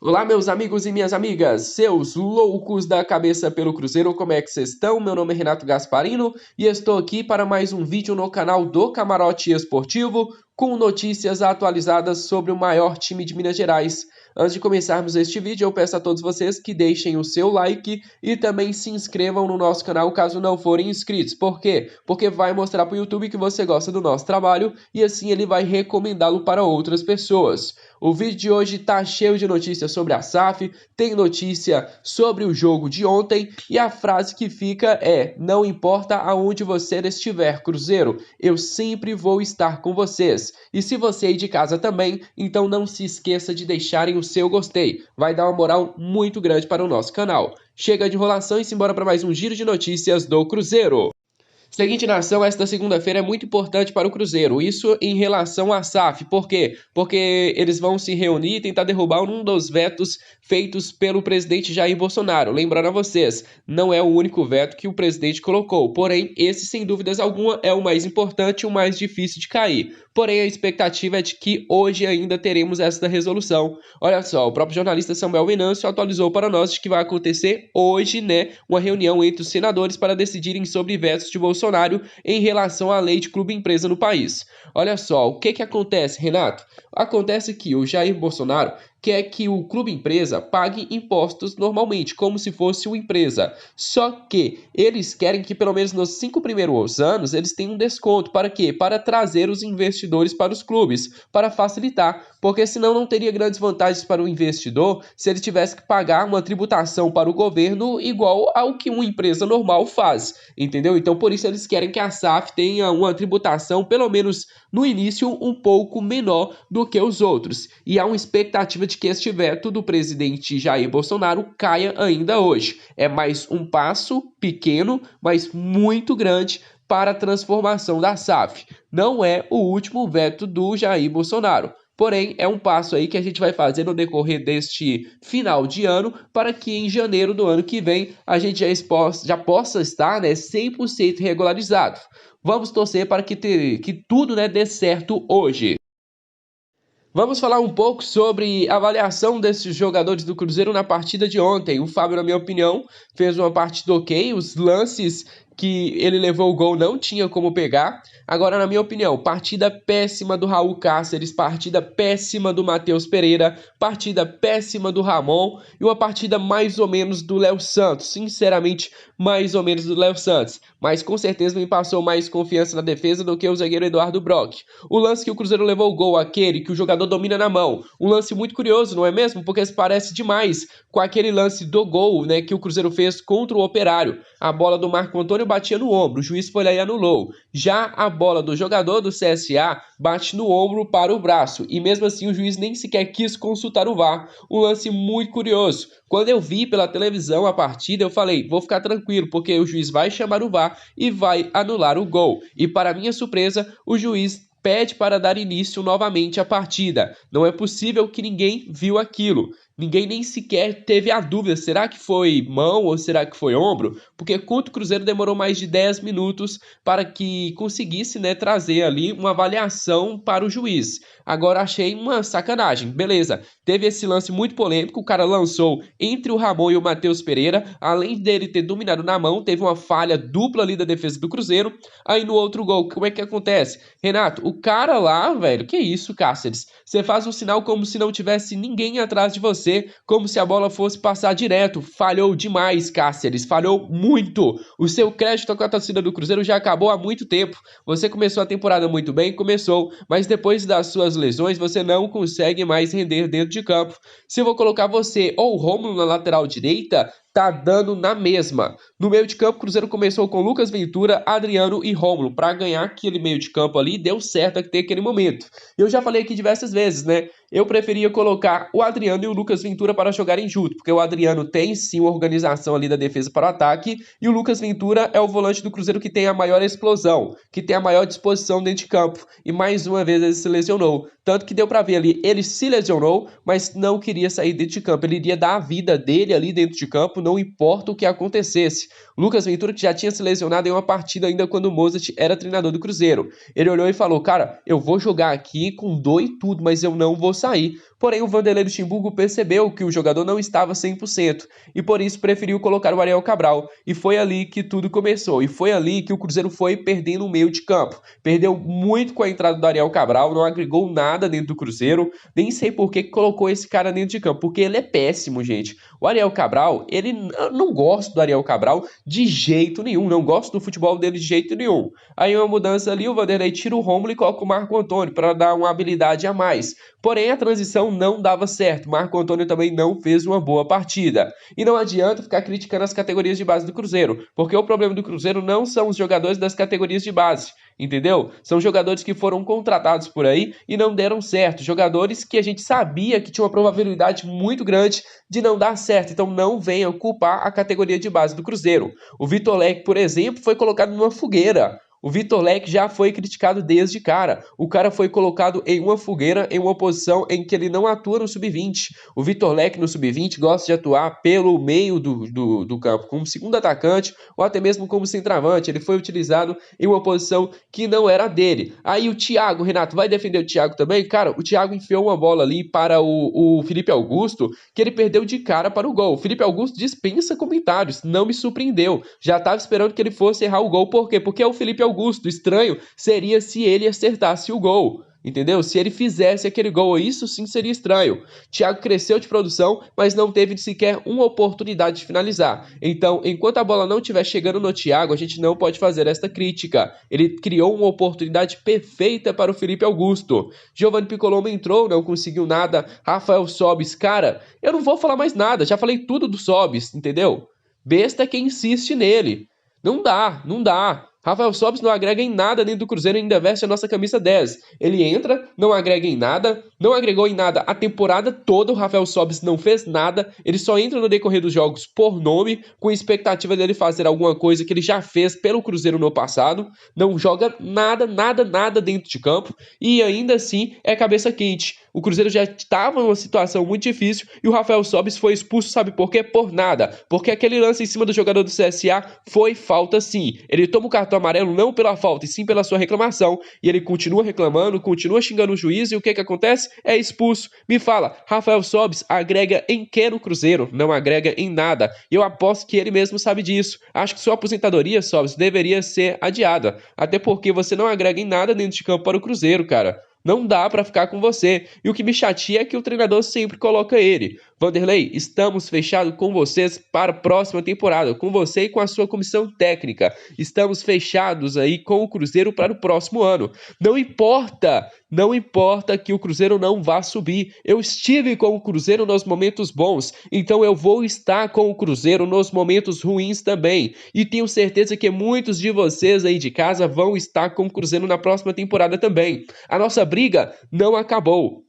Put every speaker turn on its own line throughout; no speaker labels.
Olá, meus amigos e minhas amigas, seus loucos da cabeça pelo Cruzeiro, como é que vocês estão? Meu nome é Renato Gasparino e estou aqui para mais um vídeo no canal do Camarote Esportivo com notícias atualizadas sobre o maior time de Minas Gerais. Antes de começarmos este vídeo, eu peço a todos vocês que deixem o seu like e também se inscrevam no nosso canal caso não forem inscritos. Por quê? Porque vai mostrar para o YouTube que você gosta do nosso trabalho e assim ele vai recomendá-lo para outras pessoas. O vídeo de hoje está cheio de notícias sobre a SAF, tem notícia sobre o jogo de ontem e a frase que fica é: não importa aonde você estiver, Cruzeiro, eu sempre vou estar com vocês. E se você é de casa também, então não se esqueça de deixarem o seu gostei, vai dar uma moral muito grande para o nosso canal. Chega de enrolação e simbora para mais um giro de notícias do Cruzeiro. Seguinte nação, esta segunda-feira é muito importante para o Cruzeiro, isso em relação à SAF, por quê? Porque eles vão se reunir e tentar derrubar um dos vetos feitos pelo presidente Jair Bolsonaro. Lembrando a vocês, não é o único veto que o presidente colocou, porém esse sem dúvidas alguma é o mais importante e o mais difícil de cair. Porém a expectativa é de que hoje ainda teremos esta resolução. Olha só, o próprio jornalista Samuel Venâncio atualizou para nós de que vai acontecer hoje, uma reunião entre os senadores para decidirem sobre vetos de Bolsonaro em relação à lei de clube-empresa no país. Olha só, o que acontece, Renato? Acontece que o Jair Bolsonaro quer que o clube-empresa pague impostos normalmente, como se fosse uma empresa. Só que eles querem que pelo menos nos 5 primeiros anos eles tenham um desconto. Para quê? Para trazer os investidores para os clubes, para facilitar. Porque senão não teria grandes vantagens para o investidor se ele tivesse que pagar uma tributação para o governo igual ao que uma empresa normal faz. Entendeu? Então por isso eles querem que a SAF tenha uma tributação, pelo menos no início, um pouco menor do que os outros. E há uma expectativa de que este veto do presidente Jair Bolsonaro caia ainda hoje. É mais um passo pequeno, mas muito grande para a transformação da SAF. Não é o último veto do Jair Bolsonaro. Porém, é um passo aí que a gente vai fazer no decorrer deste final de ano para que em janeiro do ano que vem a gente já possa estar 100% regularizado. Vamos torcer para que tudo dê certo hoje. Vamos falar um pouco sobre a avaliação desses jogadores do Cruzeiro na partida de ontem. O Fábio, na minha opinião, fez uma partida ok. Os lances que ele levou o gol não tinha como pegar. Agora, na minha opinião, partida péssima do Raul Cáceres, partida péssima do Matheus Pereira, partida péssima do Ramon e uma partida mais ou menos do Léo Santos. Sinceramente, mais ou menos do Léo Santos. Mas com certeza me passou mais confiança na defesa do que o zagueiro Eduardo Brock. O lance que o Cruzeiro levou o gol, aquele que o jogador domina na mão. Um lance muito curioso, não é mesmo? Porque se parece demais com aquele lance do gol, que o Cruzeiro fez contra o Operário. A bola do Marco Antônio batia no ombro, o juiz foi lá e anulou. Já a bola do jogador do CSA bate no ombro para o braço, e mesmo assim o juiz nem sequer quis consultar o VAR. Um lance muito curioso. Quando eu vi pela televisão a partida, eu falei, vou ficar tranquilo, porque o juiz vai chamar o VAR e vai anular o gol. E para minha surpresa, o juiz pede para dar início novamente à partida. Não é possível que ninguém viu aquilo. Ninguém nem sequer teve a dúvida, será que foi mão ou será que foi ombro? Porque contra o Cruzeiro demorou mais de 10 minutos para que conseguisse trazer ali uma avaliação para o juiz. Agora achei uma sacanagem, beleza. Teve esse lance muito polêmico, o cara lançou entre o Ramon e o Matheus Pereira, além dele ter dominado na mão, teve uma falha dupla ali da defesa do Cruzeiro. Aí no outro gol, como é que acontece? Renato, o cara lá, velho, que isso, Cáceres? Você faz um sinal como se não tivesse ninguém atrás de você, como se a bola fosse passar direto. Falhou demais, Cáceres, falhou muito. O seu crédito com a torcida do Cruzeiro já acabou há muito tempo. Você começou a temporada muito bem, começou, mas depois das suas lesões você não consegue mais render dentro de campo. Se eu vou colocar você ou o Rômulo na lateral direita, tá dando na mesma. No meio de campo, o Cruzeiro começou com Lucas Ventura, Adriano e Rômulo. Para ganhar aquele meio de campo ali, deu certo até aquele momento. Eu já falei aqui diversas vezes, Eu preferia colocar o Adriano e o Lucas Ventura para jogarem junto, porque o Adriano tem sim uma organização ali da defesa para o ataque, e o Lucas Ventura é o volante do Cruzeiro que tem a maior explosão, que tem a maior disposição dentro de campo. E mais uma vez ele se lesionou. Tanto que deu para ver ali, ele se lesionou, mas não queria sair dentro de campo. Ele iria dar a vida dele ali dentro de campo, não importa o que acontecesse. O Lucas Ventura, que já tinha se lesionado em uma partida ainda quando o Mozart era treinador do Cruzeiro. Ele olhou e falou, cara, eu vou jogar aqui com dor e tudo, mas eu não vou sair. Porém, o Vanderlei Luxemburgo percebeu que o jogador não estava 100% e por isso preferiu colocar o Ariel Cabral. E foi ali que tudo começou. E foi ali que o Cruzeiro foi perdendo o meio de campo. Perdeu muito com a entrada do Ariel Cabral, não agregou nada dentro do Cruzeiro. Nem sei por que colocou esse cara dentro de campo, porque ele é péssimo, gente. O Ariel Cabral, eu não gosto do Ariel Cabral de jeito nenhum. Não gosto do futebol dele de jeito nenhum. Aí uma mudança ali, o Vanderlei tira o Rômulo e coloca o Marco Antônio para dar uma habilidade a mais. Porém, a transição não dava certo. Marco Antônio também não fez uma boa partida. E não adianta ficar criticando as categorias de base do Cruzeiro, porque o problema do Cruzeiro não são os jogadores das categorias de base, entendeu? São jogadores que foram contratados por aí e não deram certo. Jogadores que a gente sabia que tinha uma probabilidade muito grande de não dar certo. Então não venham culpar a categoria de base do Cruzeiro. O Vitor Leque, por exemplo, foi colocado numa fogueira. O Vitor Leque já foi criticado desde cara. O cara foi colocado em uma fogueira, em uma posição em que ele não atua no sub-20. O Vitor Leque no sub-20 gosta de atuar pelo meio do campo, como segundo atacante ou até mesmo como centroavante. Ele foi utilizado em uma posição que não era dele. Aí o Thiago, Renato, vai defender o Thiago também? Cara, o Thiago enfiou uma bola ali para o Felipe Augusto, que ele perdeu de cara para o gol. O Felipe Augusto dispensa comentários, não me surpreendeu. Já estava esperando que ele fosse errar o gol. Por quê? Porque é o Felipe Augusto. Estranho seria se ele acertasse o gol, entendeu? Se ele fizesse aquele gol, isso sim seria estranho. Thiago cresceu de produção, mas não teve sequer uma oportunidade de finalizar. Então, enquanto a bola não estiver chegando no Thiago, a gente não pode fazer esta crítica. Ele criou uma oportunidade perfeita para o Felipe Augusto. Giovanni Piccolombo entrou, não conseguiu nada. Rafael Sobis, cara, eu não vou falar mais nada, já falei tudo do Sobis, entendeu? Besta é quem insiste nele. Não dá, não dá. Rafael Sobis não agrega em nada dentro do Cruzeiro e ainda veste a nossa camisa 10. Ele entra, não agrega em nada, não agregou em nada a temporada toda. O Rafael Sobis não fez nada, ele só entra no decorrer dos jogos por nome, com expectativa dele fazer alguma coisa que ele já fez pelo Cruzeiro no passado. Não joga nada dentro de campo e ainda assim é cabeça quente. O Cruzeiro já estava numa situação muito difícil e o Rafael Sobis foi expulso, sabe por quê? Por nada. Porque aquele lance em cima do jogador do CSA foi falta sim. Ele toma o cartão amarelo não pela falta, e sim pela sua reclamação. E ele continua reclamando, continua xingando o juiz e o que acontece? É expulso. Me fala, Rafael Sobis agrega em que no Cruzeiro? Não agrega em nada. Eu aposto que ele mesmo sabe disso. Acho que sua aposentadoria, Sobis, deveria ser adiada. Até porque você não agrega em nada dentro de campo para o Cruzeiro, cara. Não dá para ficar com você. E o que me chateia é que o treinador sempre coloca ele. Vanderlei, estamos fechados com vocês para a próxima temporada. Com você e com a sua comissão técnica. Estamos fechados aí com o Cruzeiro para o próximo ano. Não importa que o Cruzeiro não vá subir. Eu estive com o Cruzeiro nos momentos bons. Então eu vou estar com o Cruzeiro nos momentos ruins também. E tenho certeza que muitos de vocês aí de casa vão estar com o Cruzeiro na próxima temporada também. A nossa briga não acabou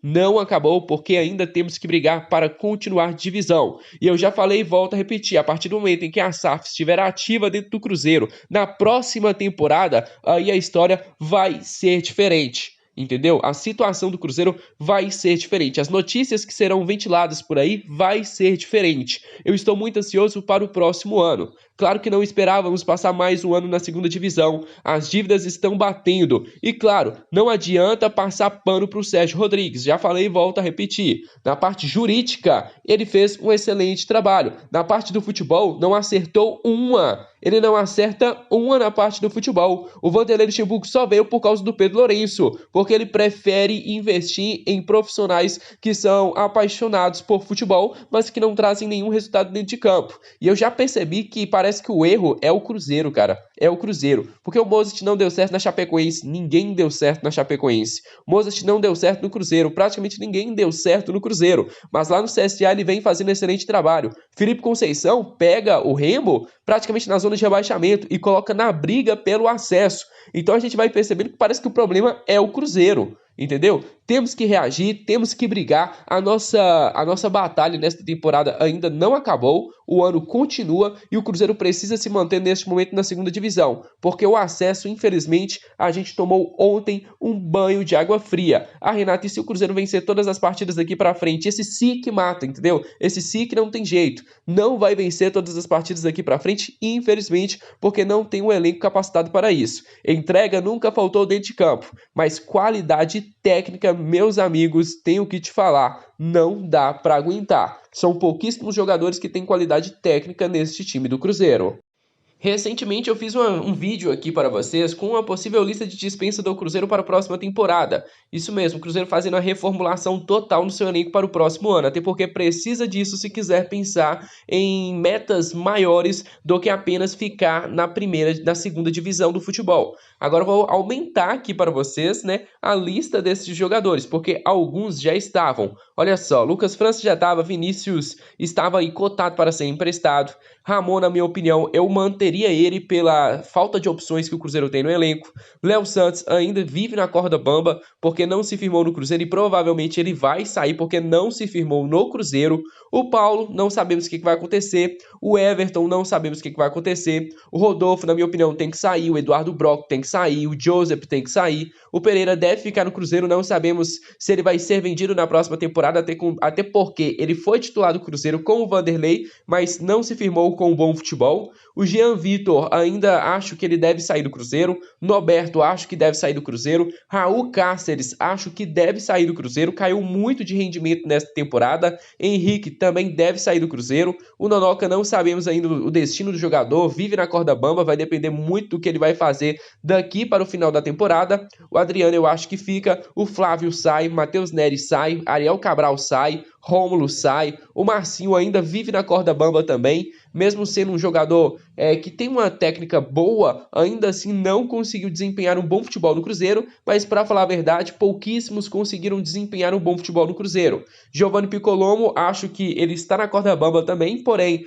porque ainda temos que brigar para continuar divisão. E eu já falei e volto a repetir, a partir do momento em que a SAF estiver ativa dentro do Cruzeiro, na próxima temporada, aí a história vai ser diferente. Entendeu? A situação do Cruzeiro vai ser diferente. As notícias que serão ventiladas por aí vai ser diferente. Eu estou muito ansioso para o próximo ano. Claro que não esperávamos passar mais um ano na segunda divisão. As dívidas estão batendo. E claro, não adianta passar pano para o Sérgio Rodrigues. Já falei e volto a repetir. Na parte jurídica, ele fez um excelente trabalho. Na parte do futebol, não acertou uma. Ele não acerta uma na parte do futebol. O Vanderlei Luxemburgo só veio por causa do Pedro Lourenço, porque ele prefere investir em profissionais que são apaixonados por futebol, mas que não trazem nenhum resultado dentro de campo. E eu já percebi que parece que o erro é o Cruzeiro, cara. É o Cruzeiro. Porque o Mozart não deu certo na Chapecoense. Ninguém deu certo na Chapecoense. O Mozart não deu certo no Cruzeiro. Praticamente ninguém deu certo no Cruzeiro. Mas lá no CSA ele vem fazendo excelente trabalho. Felipe Conceição pega o Remo praticamente na zona de rebaixamento e coloca na briga pelo acesso. Então a gente vai percebendo que parece que o problema é o Cruzeiro. Entendeu? temos que reagir, temos que brigar. A nossa batalha nesta temporada ainda não acabou, o ano continua e o Cruzeiro precisa se manter neste momento na segunda divisão, porque o acesso, infelizmente, a gente tomou ontem um banho de água fria. Renato, e se o Cruzeiro vencer todas as partidas daqui pra frente? Esse sim que mata, entendeu? Esse sim que não tem jeito. Não vai vencer todas as partidas daqui pra frente, infelizmente, porque não tem um elenco capacitado para isso. Entrega nunca faltou dentro de campo, mas qualidade técnica, meus amigos, tenho que te falar, não dá para aguentar. São pouquíssimos jogadores que têm qualidade técnica neste time do Cruzeiro. Recentemente eu fiz um vídeo aqui para vocês com uma possível lista de dispensa do Cruzeiro para a próxima temporada. Isso mesmo, o Cruzeiro fazendo a reformulação total no seu elenco para o próximo ano, até porque precisa disso se quiser pensar em metas maiores do que apenas ficar na segunda divisão do futebol. Agora eu vou aumentar aqui para vocês, né, a lista desses jogadores, porque alguns já estavam. Olha só, Lucas França já estava, Vinícius estava aí cotado para ser emprestado. Ramon, na minha opinião, eu manteria ele pela falta de opções que o Cruzeiro tem no elenco. Léo Santos ainda vive na corda bamba porque não se firmou no Cruzeiro e provavelmente ele vai sair porque não se firmou no Cruzeiro. O Paulo, não sabemos o que vai acontecer. O Everton, não sabemos o que vai acontecer. O Rodolfo, na minha opinião, tem que sair. O Eduardo Brock tem que sair. O Joseph tem que sair. O Pereira deve ficar no Cruzeiro. Não sabemos se ele vai ser vendido na próxima temporada, até porque ele foi titular do Cruzeiro com o Vanderlei, mas não se firmou com um bom futebol. O Jean Vitor, ainda acho que ele deve sair do Cruzeiro. Norberto, acho que deve sair do Cruzeiro. Raul Cáceres, acho que deve sair do Cruzeiro. Caiu muito de rendimento nesta temporada. Henrique também deve sair do Cruzeiro. O Nonoca, não sabemos ainda o destino do jogador. Vive na corda bamba, vai depender muito do que ele vai fazer daqui para o final da temporada. O Adriano, eu acho que fica. O Flávio sai. Matheus Neri sai. Ariel Cabral sai. Rômulo sai. O Marcinho ainda vive na corda bamba também. Mesmo sendo um jogador que tem uma técnica boa, ainda assim não conseguiu desempenhar um bom futebol no Cruzeiro, mas para falar a verdade, pouquíssimos conseguiram desempenhar um bom futebol no Cruzeiro. Giovanni Piccolomo, acho que ele está na corda bamba também, porém,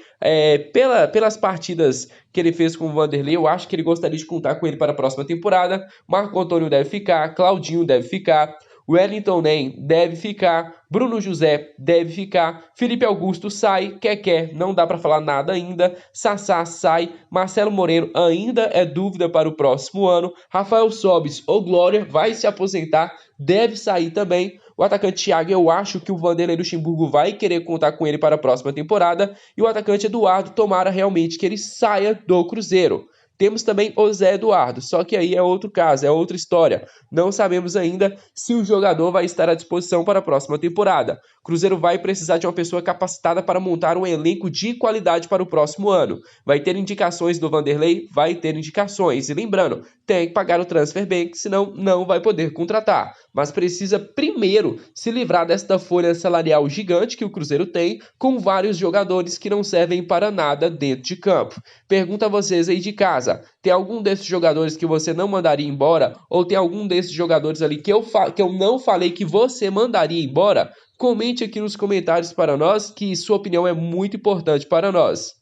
pelas partidas que ele fez com o Vanderlei, eu acho que ele gostaria de contar com ele para a próxima temporada. Marco Antônio deve ficar, Claudinho deve ficar, Wellington Nem deve ficar, Bruno José deve ficar, Felipe Augusto sai, Keké não dá para falar nada ainda, Sassá sai, Marcelo Moreno ainda é dúvida para o próximo ano, Rafael Sobis ou Glória vai se aposentar, deve sair também. O atacante Thiago, eu acho que o Vanderlei Luxemburgo vai querer contar com ele para a próxima temporada, e o atacante Eduardo, tomara realmente que ele saia do Cruzeiro. Temos também o Zé Eduardo, só que aí é outro caso, é outra história. Não sabemos ainda se o jogador vai estar à disposição para a próxima temporada. O Cruzeiro vai precisar de uma pessoa capacitada para montar um elenco de qualidade para o próximo ano. Vai ter indicações do Vanderlei? Vai ter indicações. E lembrando, tem que pagar o transfer bank, senão não vai poder contratar. Mas precisa primeiro se livrar desta folha salarial gigante que o Cruzeiro tem, com vários jogadores que não servem para nada dentro de campo. Pergunto a vocês aí de casa. Tem algum desses jogadores que você não mandaria embora? Ou tem algum desses jogadores ali que eu não falei que você mandaria embora? Comente aqui nos comentários para nós, que sua opinião é muito importante para nós.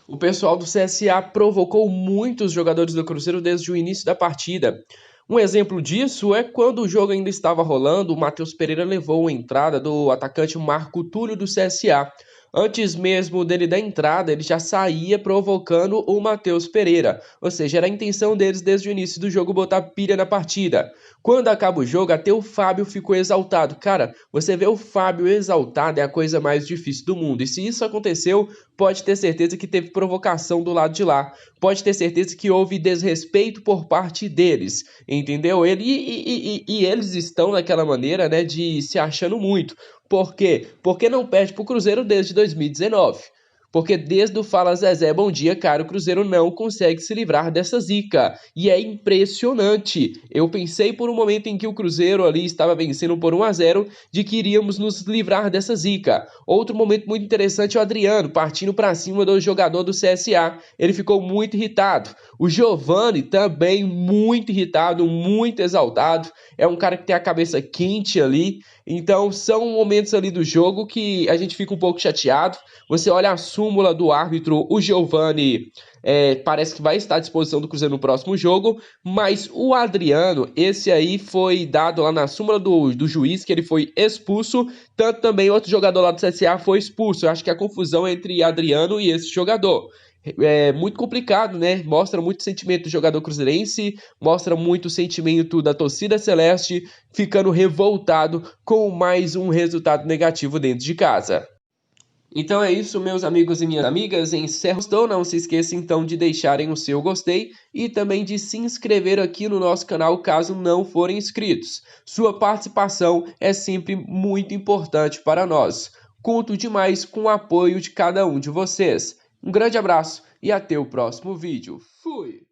O pessoal do CSA provocou muitos jogadores do Cruzeiro desde o início da partida. Um exemplo disso é quando o jogo ainda estava rolando, o Matheus Pereira levou a entrada do atacante Marco Túlio do CSA. Antes mesmo dele dar entrada, ele já saía provocando o Matheus Pereira. Ou seja, era a intenção deles desde o início do jogo botar pilha na partida. Quando acaba o jogo, até o Fábio ficou exaltado. Cara, você vê o Fábio exaltado é a coisa mais difícil do mundo. E se isso aconteceu, pode ter certeza que teve provocação do lado de lá. Pode ter certeza que houve desrespeito por parte deles, entendeu? E eles estão naquela maneira, né, de se achando muito. Por quê? Porque não perde para o Cruzeiro desde 2019. Porque desde o Fala Zezé, bom dia, cara, o Cruzeiro não consegue se livrar dessa zica. E é impressionante. Eu pensei por um momento em que o Cruzeiro ali estava vencendo por 1-0, de que iríamos nos livrar dessa zica. Outro momento muito interessante é o Adriano, partindo para cima do jogador do CSA. Ele ficou muito irritado. O Giovani também muito irritado, muito exaltado. É um cara que tem a cabeça quente ali. Então são momentos ali do jogo que a gente fica um pouco chateado. Você olha a sua súmula do árbitro, o Giovani, parece que vai estar à disposição do Cruzeiro no próximo jogo, mas o Adriano, esse aí foi dado lá na súmula do juiz, que ele foi expulso, tanto também outro jogador lá do CSA foi expulso. Eu acho que a confusão é entre Adriano e esse jogador. É muito complicado, né? Mostra muito sentimento do jogador cruzeirense, mostra muito sentimento da torcida celeste, ficando revoltado com mais um resultado negativo dentro de casa. Então é isso, meus amigos e minhas amigas. Encerro. Não se esqueça então de deixarem o seu gostei e também de se inscrever aqui no nosso canal caso não forem inscritos. Sua participação é sempre muito importante para nós. Conto demais com o apoio de cada um de vocês. Um grande abraço e até o próximo vídeo. Fui!